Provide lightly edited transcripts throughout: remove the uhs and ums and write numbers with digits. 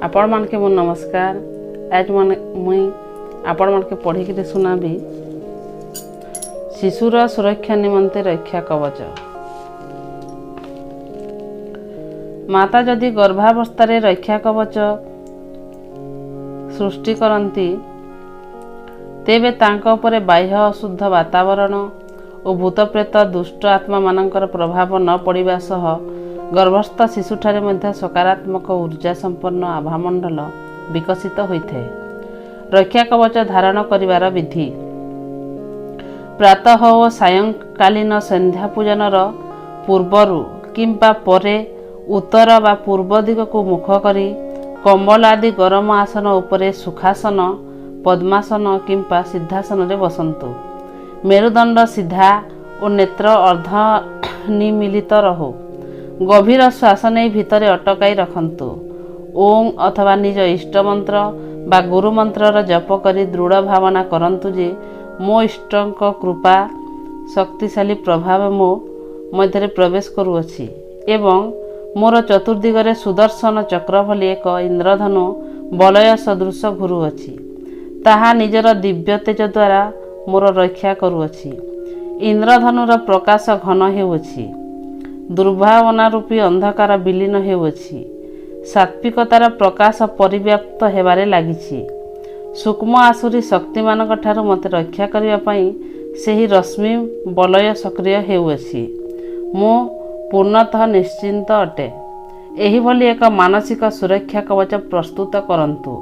आपण मान के नमस्कार। आज मुई आपण मान के पढ़ी के सुनाबी शिशुर सुरक्षा निमंते रक्षा कवच। माता जदि गर्भावस्था रे रक्षा कवच सृष्टि करती तेबे तांको उपरे बाह्य अशुद्ध वातावरण और भूतप्रेत दुष्ट आत्मा मानकर प्रभाव न पड़िबा सह गर्भस्थ शिशुठारे मध्य सकारात्मक ऊर्जा संपन्न आभामंडल विकसित होइଥାଏ। रक्षा कवच धारण करिवार विधि। प्रातः और सायंकालीन संध्या पूजनर पूर्वरु किंबा परे उत्तर बा पूर्व दिग को मुख करी कंबल आदि गरम आसन उपरे सुखासन पद्मासन किंबा सिद्धासन रे बसंतु। मेरुदंड सीधा और नेत्र अर्धनिमीलित रहो। गभीर श्वास नहीं भितरे अटकाई रखंतु। ओं अथवा निज इष्ट मंत्र बा गुरु मंत्रर जप करी दृढ़ भावना करंतु जे मो इष्टंक कृपा शक्तिशाली प्रभाव मो मध्य प्रवेश करुअछि एवं मोर चतुर्दिगरे सुदर्शन चक्र भली एक इंद्रधनु बलय सदृश घुरुअछि। ताहा निजर दिव्य तेज द्वारा मोर रक्षा करुअछि। इंद्रधनुर प्रकाश घन हेउछि। दुर्भावना रूपी अंधकार विलीन हेउछि। सात्विकतार प्रकाश परिव्याप्त हेबारे लागिछि। सूक्ष्म आसुरी शक्तिमानक ठारू मते रक्षा करिवा पई सेही रश्मि बलय सक्रिय हेउछि। मो पूर्णतः निश्चिंत अटे। एही भली एक मानसिक सुरक्षा कवच प्रस्तुत करंतु।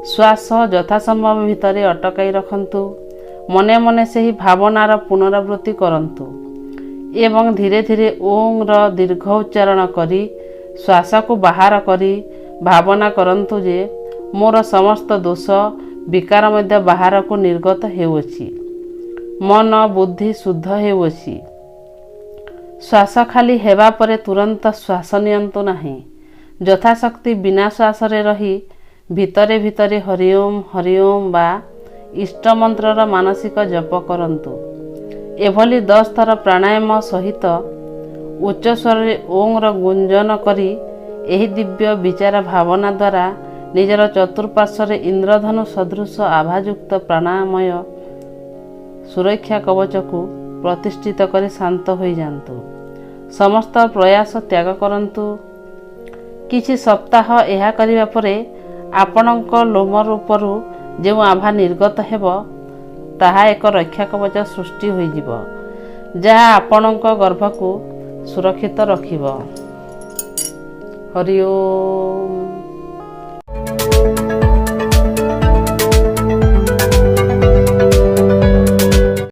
श्वास यथासंभव भितरे अटकाई रखंतु। मने मने सेही भावनार पुनरावृत्ति करंतु एवं धीरे धीरे ओं र दीर्घ उच्चारण करी श्वास को बाहर करी भावना करंतु जे मोर समस्त दोष विकार मध्य बाहर को निर्गत हेउछि। मन बुद्धि शुद्ध हेउछि। श्वास खाली हेबा परे तुरंत श्वास नियंतु नाही। यथाशक्ति बिना श्वास रे रही भितरे भितरे हरिओम बा इष्ट मंत्रर मानसिक जप करंतु। एभली 10 थर प्राणायाम सहित उच्च स्वर ओं र गुंजन करी एही दिव्य विचार भावना द्वारा निजर चतुर्पार्श्व इंद्रधनु सदृश आभायुक्त प्राणायामय सुरक्षा कवच को प्रतिष्ठित करी शांत हो जातु। समस्त प्रयास त्याग करंतु। किछि सप्ताह एहा करिवा परे आपणक लोमर उपरु जो आभा निर्गत हेब ताहा एक रक्षा कवच सृष्टि होइजिब जहा आपणक गर्भ को सुरक्षित रखिब। हरि ओम।